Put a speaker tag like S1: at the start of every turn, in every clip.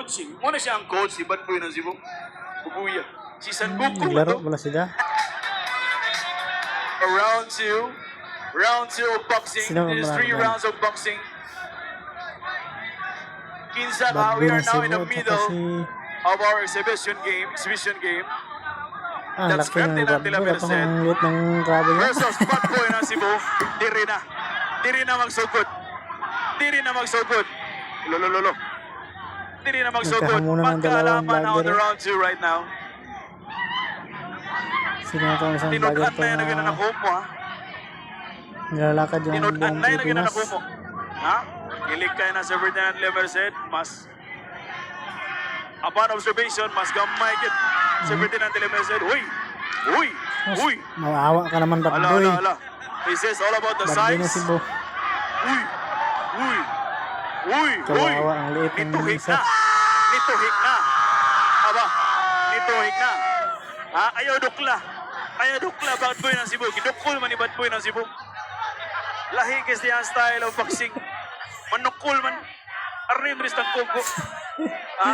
S1: coaching. Muna siya ang coach, si Bad Boy ng Cebu. Bubuya. Si San Goku.
S2: Naglaro wala sila.
S1: Round 2. Round 2 of boxing.
S2: Sino ang
S1: This is 3
S2: manalo?
S1: rounds of boxing. Kinsan,
S2: Bad
S1: we
S2: Boy
S1: are
S2: ng
S1: now in
S2: Cebu
S1: the
S2: at
S1: middle
S2: saka si...
S1: of our exhibition game.
S2: Ah,
S1: That's
S2: laki ng
S1: Ferdinand
S2: Bad
S1: de la
S2: Boy. Ito
S1: Merced
S2: ang liit ng grabe niya.
S1: versus Bad Boy ng Cebu. Di rin na magsugod. Di rin na magsugod. Lolo. Di rin na magsugod.
S2: Nagkahamunan ng dalawang
S1: Magkaalaman na on the
S2: vlogger.
S1: round 2 right now.
S2: Sino na itong isang vlogger
S1: Tinud-an
S2: to
S1: na yun na
S2: na
S1: ginanakumo, ha?
S2: nilalakad yung
S1: Tinud-an
S2: buong
S1: na yun na
S2: Pilipinas.
S1: ginanakumo. Ha? Ilig kayo na sa Ferdinand de la Merced. Mas upon observation, mas gamay kit sa Ferdinand de la Merced. Uy!
S2: Mawawa ka naman, Bad Boy.
S1: Ala. This is all about the
S2: Bad Boy ng
S1: size.
S2: Cebu.
S1: Uy!
S2: Kawawa ang liit ng
S1: Nituhik
S2: isa.
S1: na. Aba, nituhik na. Ha? Ayaw dukla, Bad Boy ng Cebu. Gidukul man ni Bad Boy ng Cebu. Lahi kis diyan style of boxing. Manukul man. Arnim ris ng kuko. Ha?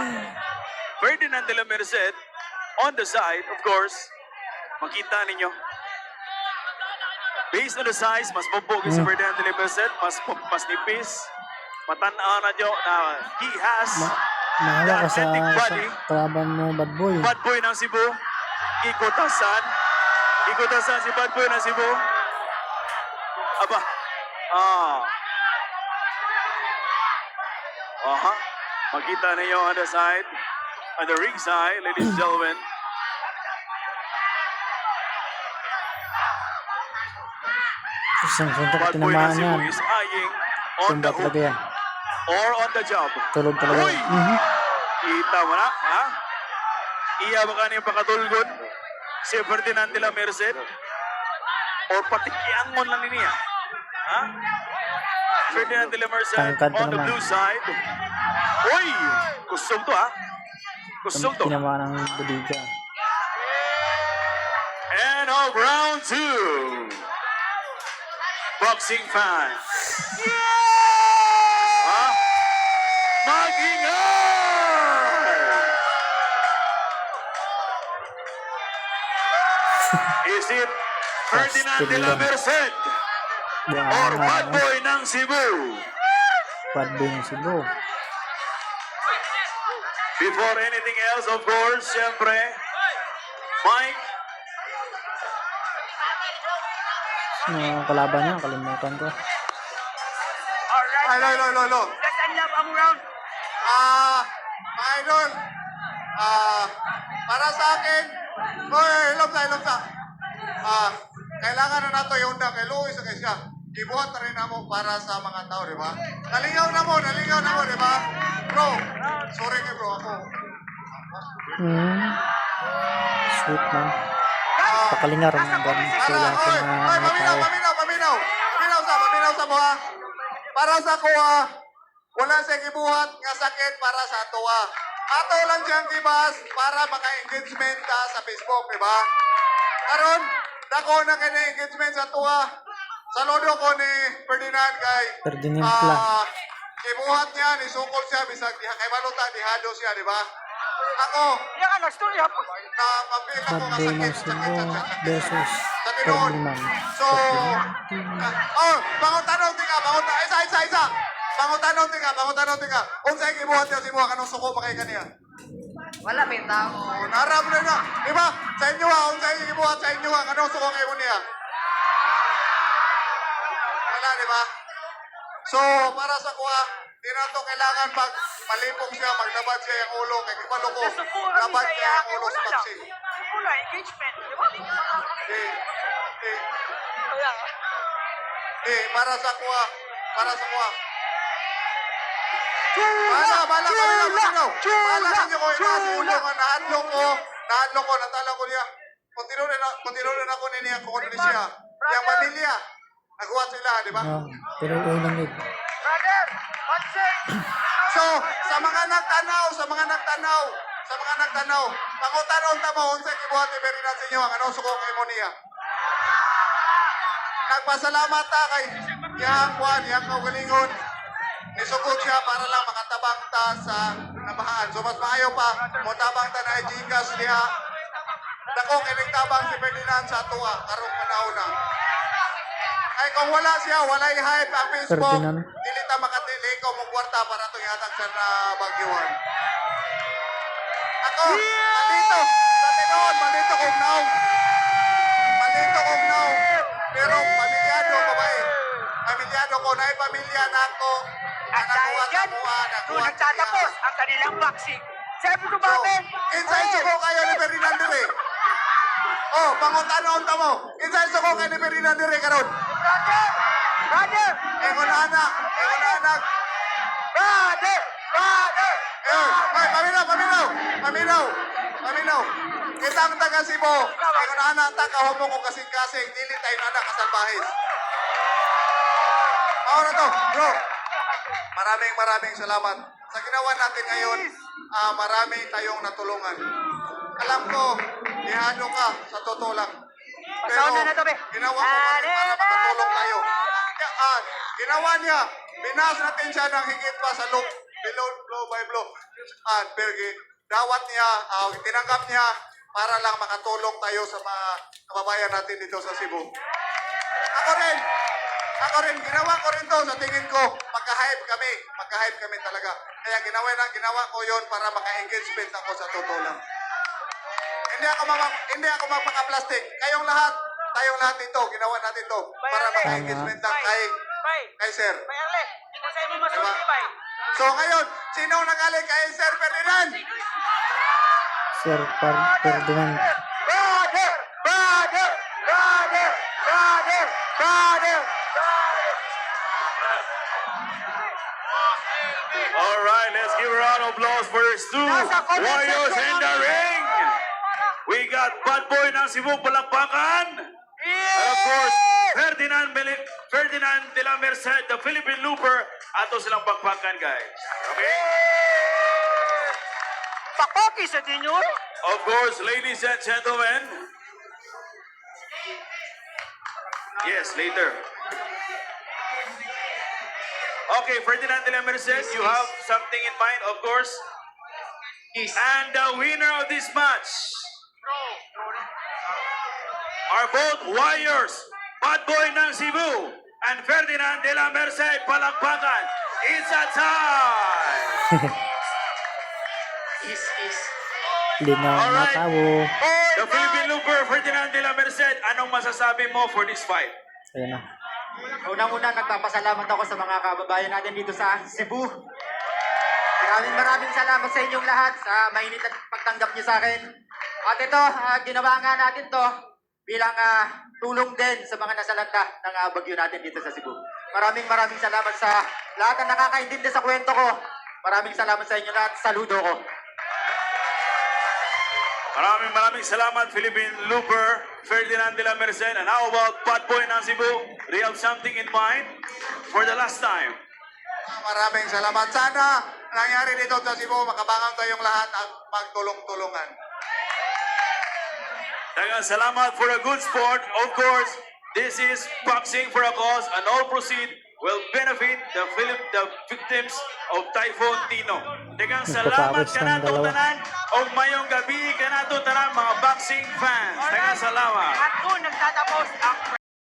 S1: Ferdinand de la Merced on the side, of course. Makita ninyo. Based on the size, mas mabugi si Ferdinand de la Merced, mas nipis. Matanaw na dyo na he has
S2: Mahala ka sa
S1: athletic body.
S2: kalaban mo, Bad Boy.
S1: Bad Boy ng Cebu. Ikotasan si Bad Boy ng Cebu. Aba. Aha. Makita ninyo on the side. On the ring side, ladies and gentlemen.
S2: Isang suntok
S1: Bad Boy ng
S2: tinamaan
S1: Cebu
S2: yan.
S1: is eyeing on the
S2: Tumba
S1: hook
S2: talaga yan.
S1: or on the job.
S2: Tulog talaga.
S1: Uy! Kita mo na, ha? Iya ba kaniyang pakatulgon? Si Ferdinand de la Merced? O patikiangon lang niya? Ha? Ferdinand de la Merced
S2: Tangkad pa
S1: on the
S2: naman.
S1: blue side. Uy! Kusog to, ha? Kusog to.
S2: Tinamaan ng budiga.
S1: And of round 2. Boxing fans. Ha? Mag-ingay! Is it Ferdinand de la Merced or Bad Boy ng Cebu?
S2: Bad Boy ng Cebu.
S1: Before anything else, of course, siyempre, Mike,
S2: Yung kalaban niya, kalimutan ko.
S3: Ay, lo.
S4: Let's end up ang round.
S3: Mga idol, para sa akin, ilom sa. Kailangan na nato yung undang kay Louis sa siya. Ibuhat na rin namo para sa mga tao, di ba? Naligaw na mo, di ba? Bro, sorry kay bro, ako.
S2: Sweet man. Pakalingar ang gano'n. So lang sa mga tao.
S3: Paminaw sa mo ha. Para sa kuha, wala sa gibuhat nga sakit para sa tuwa. Ato lang siyang gibas para maka-engagement ka sa Facebook, di ba? Karon, dako na kayo na engagement sa tuwa. Saludo ko ni Ferdinand kay
S2: Ferdinand Pla.
S3: gibuhat niya, nisukol siya, bisag kay Maluta, dihado siya, di ba? Ako,
S4: Yan ka, nag-story ha.
S3: na mapil ako
S2: Bad
S3: nga
S2: Boy ng
S3: sakit
S2: Cebu
S3: sa
S2: versus
S3: sa tinuod.
S2: Ferdinand.
S3: So, bangon tika. Isa. Bangon tika. Unsay gibuhat niya si Buha, kanong suko pa kay kaniya?
S4: Wala, may tao.
S3: Narap na na. Di ba? Sa inyo ha, unsay gibuhat sa inyo ha, kanong suko kay mo niya? Wala, di ba? So, para sa kuha, di na to kailangan pag malipong siya, maglabad siya yung ulo, kay kipalo ko, labad siya yung ulo sa vaccine.
S4: Wala, engagement. Di ba?
S3: Para sa kuha. Bala ninyo ko inasilo nga nahadlok ko, natala ko niya. Continuo na ako niya, kukunin siya. Yung pamilya, nagawa sila, di ba?
S2: Pero unang yun.
S4: Brother, what's it?
S3: So, sa mga nagtanaw, pangutanong tamo, unsay gibuhat ni Ferdinand sa inyo, ang anong suko kay mo niya? Nagpasalamat ta kay yang kaugalingon. Nisugod siya para lang makatabang ta sa nabahaan. So mas maayo pa, mutabang tanay Gcash diha. Dako kining tabang si Ferdinand sa tuwa, karong panahon na. Ay kung wala siya, walay hype ang Facebook.
S2: Ferdinand.
S3: Dili ta makatili ko mo kwarta para to ihatag sa na Baguiwan. Ako, malito. Sa tinuod, malito kong naong. Malito kong naong. Pero pamilyado ko ba eh. Pamilyado ko, na pamilya na ako.
S4: At dahil dyan, doon nagtatapos ang kanilang boxing. Sabi ko ba, Ben?
S3: Inside suko kayo ni Ferdinand dire. Oh, panguntanon ta mo. Inside suko kayo ni Ferdinand dire karon.
S4: Brother! Brother!
S3: Engon anak, engon anak.
S4: Brother! Brother!
S3: Ay, paminaw. Kitang taga Cebu. Engon anak ta kahumo ko kasing-kasing dili tayo anak kasalbahis. Ahora to, bro. Maraming salamat. Sa ginawa natin ngayon, marami tayong natulungan. Alam ko, ihado ka sa totoo lang. Pero
S4: Pasaon na to, be.
S3: ginawa mo kasi para makatulong tayo. Ginawa niya, binas natin siya ng higit pa sa loop, below, blow by blow. Pero dawat niya, tinanggap niya para lang makatulong tayo sa mga kababayan natin dito sa Cebu. Ako rin, ginawa ko rin to sa tingin ko, magka-hype kami talaga. Kaya ginawa ko yon para maka-engagement ako sa totoo lang. Hindi ako magpaka-plastic. Tayong lahat dito, ginawa natin to para maka-engagement lang kay Sir.
S4: Bay Arle, ito sa inyo masulti, Bay.
S3: So ngayon, sino nagaling kay Sir Ferdinand?
S2: Sir Ferdinand.
S4: Brother! Brother! Brother! Brother! Brother!
S1: All right, let's give a round of applause for these two warriors in the ring. We got Bad Boy ng Cebu, Palakpakan. And of course, Ferdinand de la Merced, the Philippine Looper. Ato silang bakbakan, guys. Okay?
S4: Pakoki sa dinyo.
S1: Of course, ladies and gentlemen. Yes, later. Okay, Ferdinand de la Merced, you have something in mind, of course. And the winner of this match are both warriors, Bad Boy ng Cebu and Ferdinand de la Merced, Palakpakan. It's a tie!
S2: Linaw na
S1: Alright.
S2: tao.
S1: The Philippine Looper, Ferdinand de la Merced, anong masasabi mo for this fight?
S2: Ayan na.
S5: Unang-una, nagpapasalamat ako sa mga kababayan natin dito sa Cebu. Maraming salamat sa inyong lahat sa mainit at pagtanggap niyo sa akin. At ito, ginawa nga natin to bilang tulong din sa mga nasalanta ng bagyo natin dito sa Cebu. Maraming salamat sa lahat na nakakaintindi sa kwento ko. Maraming salamat sa inyo lahat. Saludo ko.
S1: Maraming salamat, Philippine Looper, Ferdinand de la Merced. And how about Bad Boy ng Cebu? Do you have something in mind for the last time?
S3: Maraming salamat. Sana nangyari dito sa Cebu, makabangang tayong lahat at magtulong-tulungan.
S1: Daghang salamat for a good sport. Of course, this is boxing for a cause, and all proceed will benefit the victims of Typhoon Tino. Daghang salamat
S2: Nagpapawis ng
S1: kanato
S2: dalawa.
S1: tanan o mayong gabi kanato tanan mga boxing fans. Daghang salamat.
S4: At doon nagtatapos ang